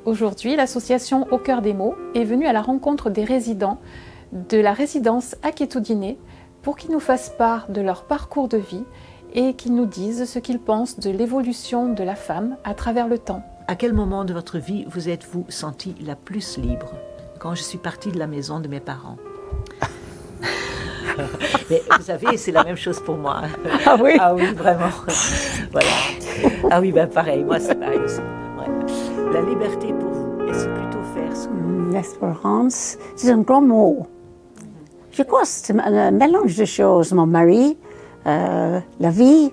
Aujourd'hui, l'association Au cœur des mots est venue à la rencontre des résidents de la résidence Akétoudiné pour qu'ils nous fassent part de leur parcours de vie et qu'ils nous disent ce qu'ils pensent de l'évolution de la femme à travers le temps. À quel moment de votre vie vous êtes-vous sentie la plus libre? Quand je suis partie de la maison de mes parents. Mais vous savez, c'est la même chose pour moi. Ah oui? Ah oui, vraiment. Voilà. Ah oui, ben pareil, moi c'est pareil aussi. Ouais. La liberté pour vous, est-ce plutôt faire ce que... L'espérance, c'est un grand mot. Je crois que c'est un mélange de choses. Mon mari, la vie,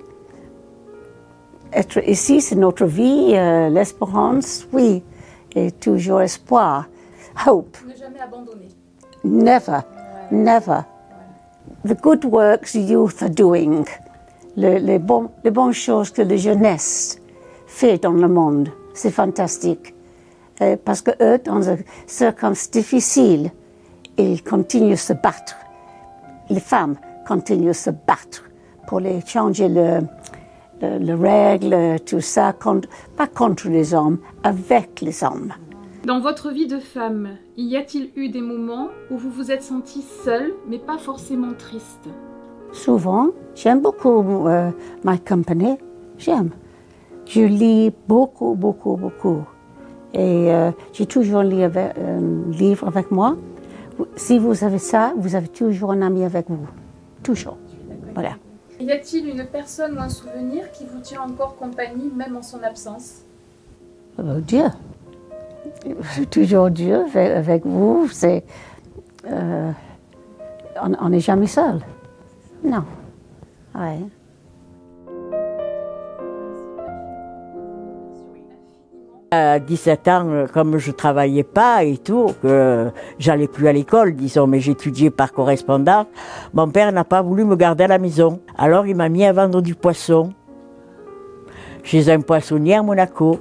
être ici, c'est notre vie, l'espérance, oui, et toujours espoir. Hope. Ne jamais abandonner. Never, never. The good works the youth are doing, les bonnes choses que la jeunesse fait dans le monde, c'est fantastique. Parce que eux, dans des circonstances difficiles, ils continuent à se battre. Les femmes continuent à se battre pour les changer les règles, tout ça, pas contre les hommes, avec les hommes. Dans votre vie de femme, y a-t-il eu des moments où vous vous êtes sentie seule, mais pas forcément triste? Souvent, j'aime beaucoup my company, j'aime. Je lis beaucoup, beaucoup, beaucoup. Et j'ai toujours un livre avec moi. Si vous avez ça, vous avez toujours un ami avec vous. Toujours. Voilà. Y a-t-il une personne ou un souvenir qui vous tient encore compagnie, même en son absence? Dieu. Toujours Dieu avec vous. C'est, on n'est jamais seul. Non. Ouais. À 17 ans, comme je travaillais pas et tout, que j'allais plus à l'école, disons, mais j'étudiais par correspondance, mon père n'a pas voulu me garder à la maison. Alors il m'a mis à vendre du poisson chez un poissonnier à Monaco.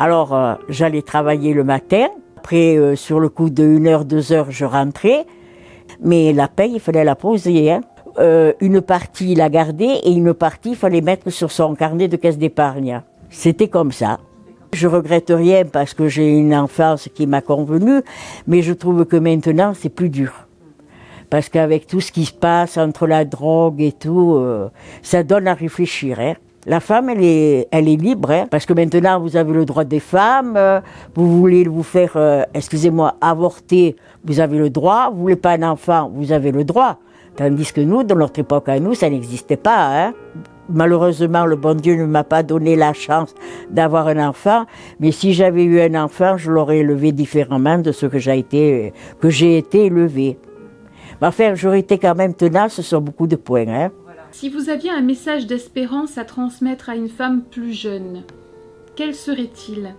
Alors j'allais travailler le matin, après sur le coup de 1 heure, 2 heures, je rentrais, mais la paye, il fallait la poser, hein. Une partie la garder et une partie, il fallait mettre sur son carnet de caisse d'épargne. C'était comme ça. Je regrette rien parce que j'ai une enfance qui m'a convenu, mais je trouve que maintenant c'est plus dur. Parce qu'avec tout ce qui se passe entre la drogue et tout, ça donne à réfléchir. Hein. La femme, elle est libre, hein, parce que maintenant vous avez le droit des femmes, vous voulez vous faire, excusez-moi, avorter, vous avez le droit, vous voulez pas un enfant, vous avez le droit. Tandis que nous, dans notre époque à nous, ça n'existait pas. Hein. Malheureusement, le bon Dieu ne m'a pas donné la chance d'avoir un enfant, mais si j'avais eu un enfant, je l'aurais élevé différemment de ce que j'ai été élevée. Enfin, j'aurais été quand même tenace sur beaucoup de points. Hein. Si vous aviez un message d'espérance à transmettre à une femme plus jeune, quel serait-il?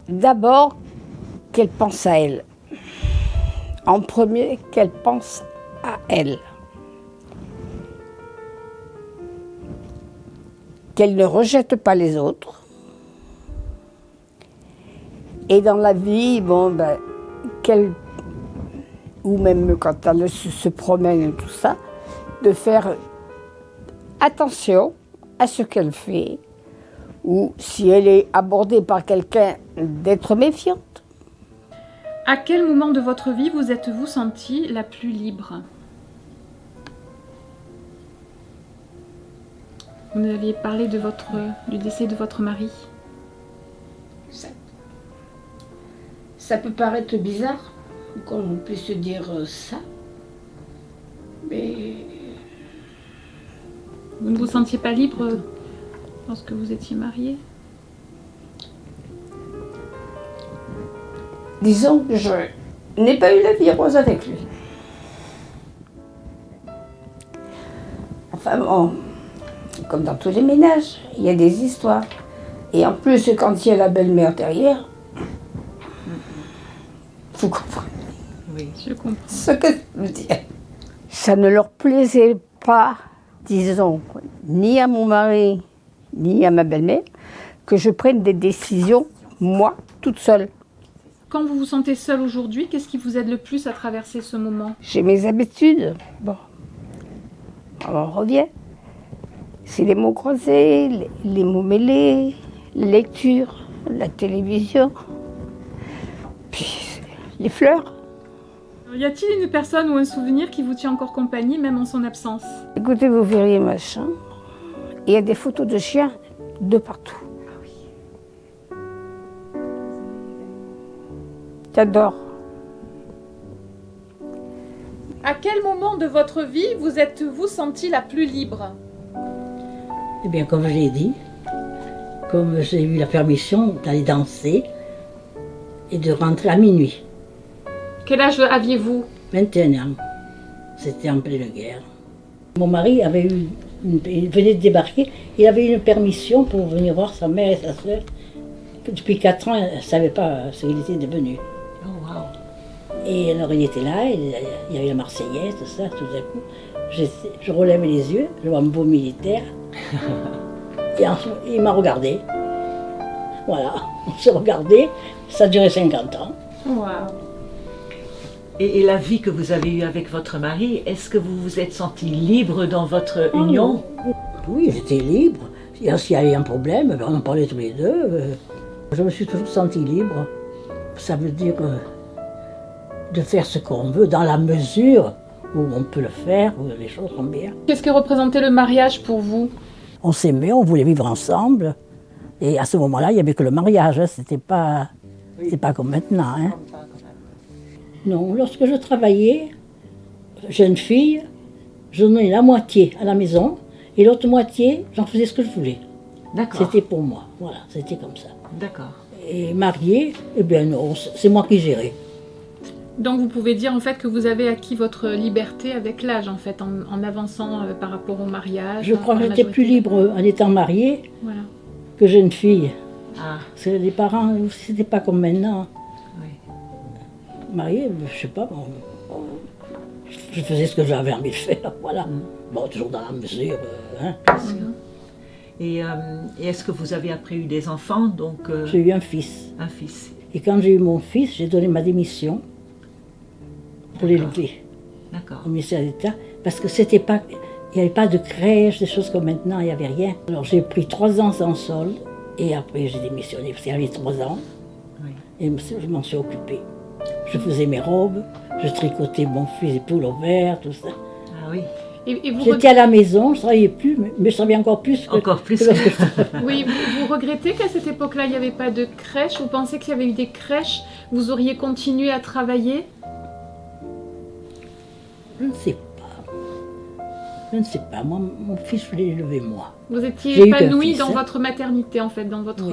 D'abord, qu'elle pense à elle. En premier, qu'elle pense à elle. Qu'elle ne rejette pas les autres. Et dans la vie, ou même quand elle se promène et tout ça, de faire attention à ce qu'elle fait, ou si elle est abordée par quelqu'un, d'être méfiante. À quel moment de votre vie vous êtes-vous sentie la plus libre? Vous nous aviez parlé du décès de votre mari. Ça peut paraître bizarre, qu'on puisse dire ça, mais... Vous ne vous sentiez pas libre lorsque vous étiez mariée? Disons que je n'ai pas eu la vie rose avec lui. Enfin bon, comme dans tous les ménages, il y a des histoires. Et en plus, quand il y a la belle-mère derrière, vous comprenez. Oui, je comprends. Ce que je veux dire. Ça ne leur plaisait pas, disons, ni à mon mari, ni à ma belle-mère, que je prenne des décisions, moi, toute seule. Quand vous vous sentez seule aujourd'hui, qu'est-ce qui vous aide le plus à traverser ce moment? J'ai mes habitudes. Bon, alors on revient. C'est les mots croisés, les mots mêlés, la lecture, la télévision, puis les fleurs. Y a-t-il une personne ou un souvenir qui vous tient encore compagnie, même en son absence? Écoutez, vous verriez ma chambre. Il y a des photos de chiens de partout. J'adore. À quel moment de votre vie vous êtes-vous sentie la plus libre? Eh bien, comme je l'ai dit, comme j'ai eu la permission d'aller danser et de rentrer à minuit. Quel âge aviez-vous? 21 ans. C'était en pleine guerre. Mon mari il venait de débarquer, il avait une permission pour venir voir sa mère et sa soeur. Depuis 4 ans, elle ne savait pas ce qu'il était devenu. Oh, wow. Et alors il était là, il y avait la Marseillaise, tout ça, tout d'un coup. Je relève les yeux, je vois un beau militaire. Et il m'a regardé. Voilà, on s'est regardé, ça a duré 50 ans. Wow. Et la vie que vous avez eue avec votre mari, est-ce que vous vous êtes senti libre dans votre union? Oui, j'étais libre. S'il y avait un problème, on en parlait tous les deux. Je me suis toujours sentie libre. Ça veut dire de faire ce qu'on veut dans la mesure où on peut le faire, où les choses sont bien. Qu'est-ce que représentait le mariage pour vous? On s'aimait, on voulait vivre ensemble. Et à ce moment-là, il n'y avait que le mariage. Hein. C'était pas comme maintenant. Hein. Non, lorsque je travaillais, jeune fille, je donnais la moitié à la maison et l'autre moitié, j'en faisais ce que je voulais. D'accord. C'était pour moi, voilà, c'était comme ça. D'accord. Et mariée, eh bien non, c'est moi qui gérais. Donc vous pouvez dire en fait que vous avez acquis votre liberté avec l'âge en fait, en avançant par rapport au mariage. Je crois à que la j'étais plus majorité. libre en étant mariée Voilà. que jeune fille. Ah, Parce que les parents, c'était pas comme maintenant. oui. Mariée, je sais pas, je faisais ce que j'avais envie de faire, voilà. Bon, toujours dans la mesure, hein. Et est-ce que vous avez après eu des enfants, donc J'ai eu un fils. un fils? Et quand j'ai eu mon fils, j'ai donné ma démission pour l'élever D'accord. au ministère d'État, parce que c'était pas, il n'y avait pas de crèche, des choses comme maintenant, il n'y avait rien. Alors j'ai pris 3 ans sans solde, et après j'ai démissionné, parce qu'il y avait 3 ans, Oui. et je m'en suis occupée. Je faisais mes robes, je tricotais mon fils des poules au vert, tout ça. Ah oui. Et vous, J'étais à la maison, je ne travaillais plus, mais je travaillais encore plus que... Encore plus que lorsque je travaillais. oui, vous regrettez qu'à cette époque-là, il n'y avait pas de crèche? Vous pensez qu'il y avait eu des crèches? Vous auriez continué à travailler? Je ne sais pas. Je ne sais pas. Moi, mon fils, je l'ai élevé moi. Vous étiez J'ai eu qu'un épanouie fils, dans hein. votre maternité, en fait, dans votre...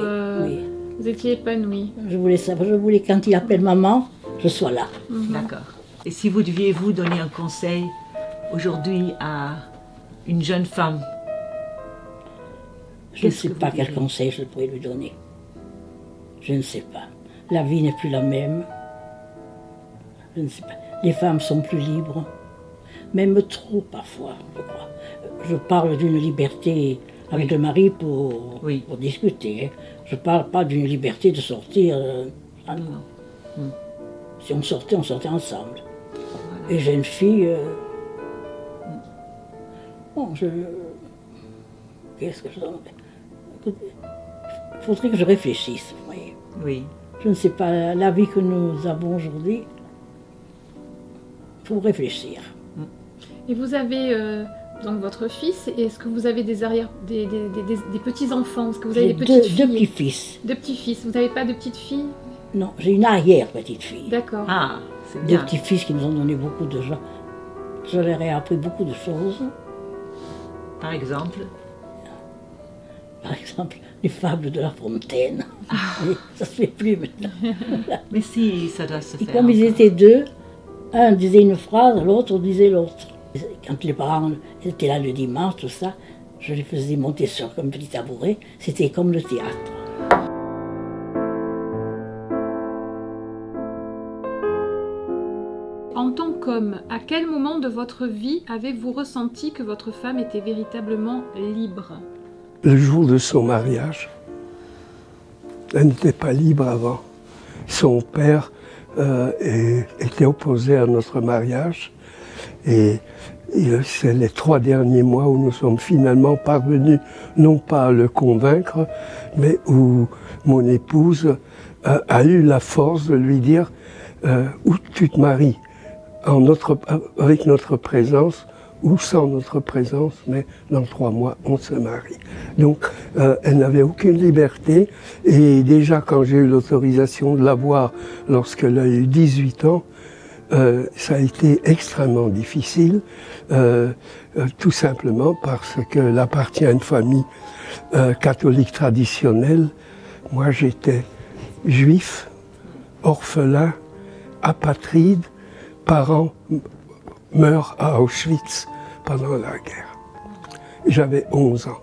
Oui. Vous étiez épanouie. Je voulais ça. Je voulais quand il appelle maman, je sois là. D'accord. Et si vous deviez vous donner un conseil aujourd'hui à une jeune femme, Je ne Qu'est-ce sais que pas vous quel diriez? conseil je pourrais lui donner. Je ne sais pas. La vie n'est plus la même. Je ne sais pas. Les femmes sont plus libres. Même trop parfois, je crois. Je parle d'une liberté avec le mari pour discuter. Hein. Je ne parle pas d'une liberté de sortir. Ah non. Si on sortait ensemble. Et j'ai une fille. Bon, qu'est-ce que je donne? Il faudrait que je réfléchisse, vous voyez. oui, Je ne sais pas, la vie que nous avons aujourd'hui, il faut réfléchir. Et vous avez donc votre fils, et est-ce que vous avez des petits-enfants? Est-ce que vous avez J'ai des petites filles? deux petits-fils. Deux petits-fils. Vous n'avez pas de petites filles? Non, j'ai une arrière-petite-fille. D'accord. ah, c'est Deux bien. petits-fils qui nous ont donné beaucoup de gens. Je leur ai appris beaucoup de choses. Par exemple, Par exemple, les fables de La Fontaine. Mais ça se fait plus maintenant. mais si, ça doit se Et faire. comme ils encore. étaient deux, un disait une phrase, l'autre disait l'autre. Quand les parents étaient là le dimanche, tout ça, je les faisais monter sur un petit tabouret. C'était comme le théâtre. En tant qu'homme, à quel moment de votre vie avez-vous ressenti que votre femme était véritablement libre? Le jour de son mariage. Elle n'était pas libre avant. Son père était opposé à notre mariage c'est les 3 derniers mois où nous sommes finalement parvenus, non pas à le convaincre, mais où mon épouse a eu la force de lui dire où tu te maries, avec notre présence ou sans notre présence, mais dans 3 mois, on se marie. Donc, elle n'avait aucune liberté, et déjà quand j'ai eu l'autorisation de la voir lorsqu'elle a eu 18 ans, ça a été extrêmement difficile, tout simplement parce qu'elle appartient à une famille catholique traditionnelle. Moi, j'étais juif, orphelin, apatride, parents meurent à Auschwitz pendant la guerre. J'avais 11 ans.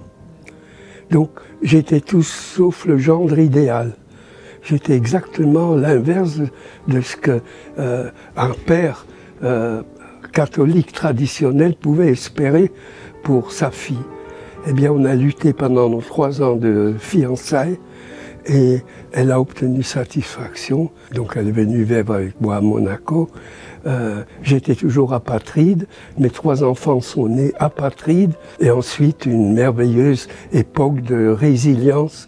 Donc, j'étais tout sauf le gendre idéal. J'étais exactement l'inverse de ce que un père catholique traditionnel pouvait espérer pour sa fille. Eh bien, on a lutté pendant nos 3 ans de fiançailles et elle a obtenu satisfaction. Donc, elle est venue vivre avec moi à Monaco. J'étais toujours apatride. Mes 3 enfants sont nés apatrides. Et ensuite, une merveilleuse époque de résilience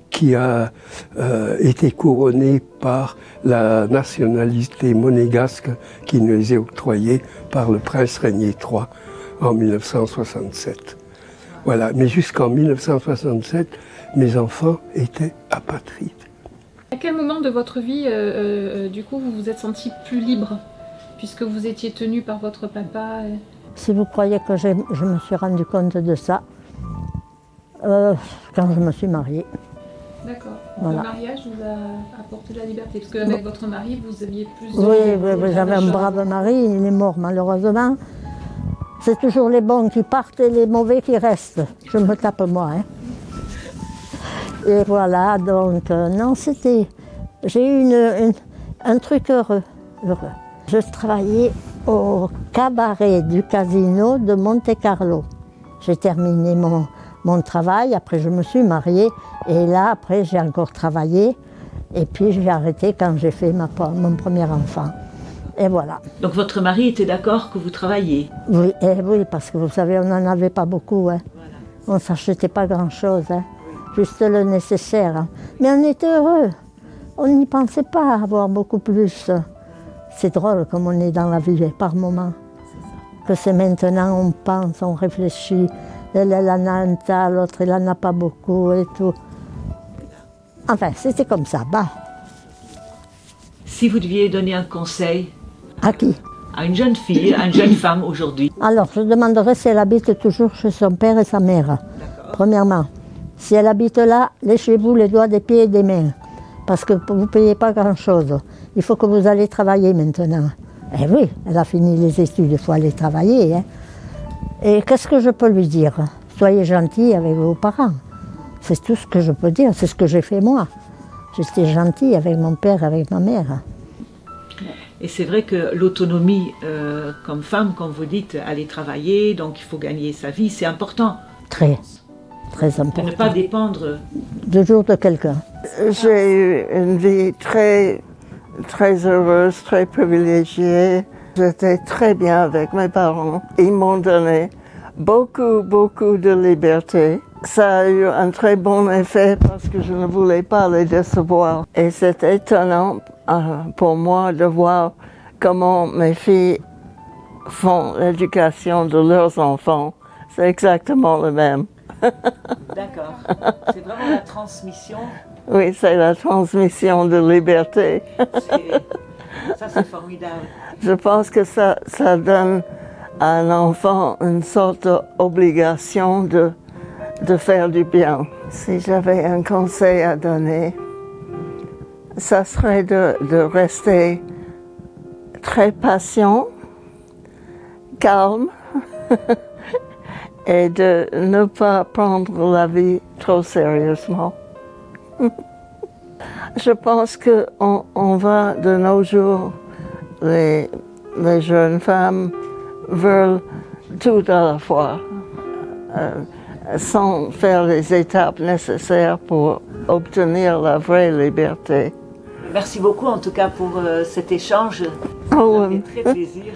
qui a été couronnée par la nationalité monégasque qui nous est octroyée par le prince Régnier III en 1967. Voilà, mais jusqu'en 1967, mes enfants étaient apatrides. À quel moment de votre vie, du coup, vous vous êtes senti plus libre, puisque vous étiez tenu par votre papa Si vous croyez que je me suis rendu compte de ça, quand je me suis mariée. D'accord. Voilà. Le mariage vous a apporté la liberté, parce qu'avec votre mari, vous aviez plus de... Oui, j'avais un brave mari, il est mort malheureusement. C'est toujours les bons qui partent et les mauvais qui restent. Je me tape moi. Hein. Et voilà, donc, non, c'était... J'ai eu un truc heureux. Je travaillais au cabaret du casino de Monte-Carlo. J'ai terminé mon travail, après je me suis mariée, et là, après, j'ai encore travaillé, et puis j'ai arrêté quand j'ai fait mon premier enfant. Et voilà. Donc votre mari était d'accord que vous travailliez? Oui, oui, parce que vous savez, on n'en avait pas beaucoup. Hein. Voilà. On ne s'achetait pas grand-chose, hein. Juste le nécessaire. Hein. Mais on était heureux. On n'y pensait pas à avoir beaucoup plus. C'est drôle comme on est dans la vie par moments. Que c'est maintenant, on pense, on réfléchit. Elle en a un tas, l'autre, elle n'en a pas beaucoup et tout. Enfin, c'était comme ça, bah. Si vous deviez donner un conseil À qui? à une jeune fille, à une jeune femme aujourd'hui. Alors, je demanderais si elle habite toujours chez son père et sa mère. Premièrement, si elle habite là, léchez-vous les doigts des pieds et des mains. Parce que vous ne payez pas grand-chose. Il faut que vous allez travailler maintenant. Eh oui, elle a fini les études, il faut aller travailler. Hein. Et qu'est-ce que je peux lui dire? Soyez gentils avec vos parents. C'est tout ce que je peux dire, c'est ce que j'ai fait moi. J'étais gentille avec mon père, avec ma mère. Et c'est vrai que l'autonomie comme femme, comme vous dites, aller travailler, donc il faut gagner sa vie, c'est important. Très, très important. De ne pas dépendre. Toujours de quelqu'un. J'ai eu une vie très heureuse, très privilégiée. J'étais très bien avec mes parents. Ils m'ont donné beaucoup de liberté. Ça a eu un très bon effet parce que je ne voulais pas les décevoir. Et c'est étonnant pour moi de voir comment mes filles font l'éducation de leurs enfants. C'est exactement le même. D'accord. C'est vraiment la transmission. Oui, c'est la transmission de liberté. Ça, c'est formidable. Je pense que ça donne à un enfant une sorte d'obligation de faire du bien. Si j'avais un conseil à donner, ça serait de rester très patient, calme et de ne pas prendre la vie trop sérieusement. Je pense qu'on va de nos jours, les jeunes femmes veulent tout à la fois, sans faire les étapes nécessaires pour obtenir la vraie liberté. Merci beaucoup en tout cas pour cet échange. Oh, Ça fait très plaisir.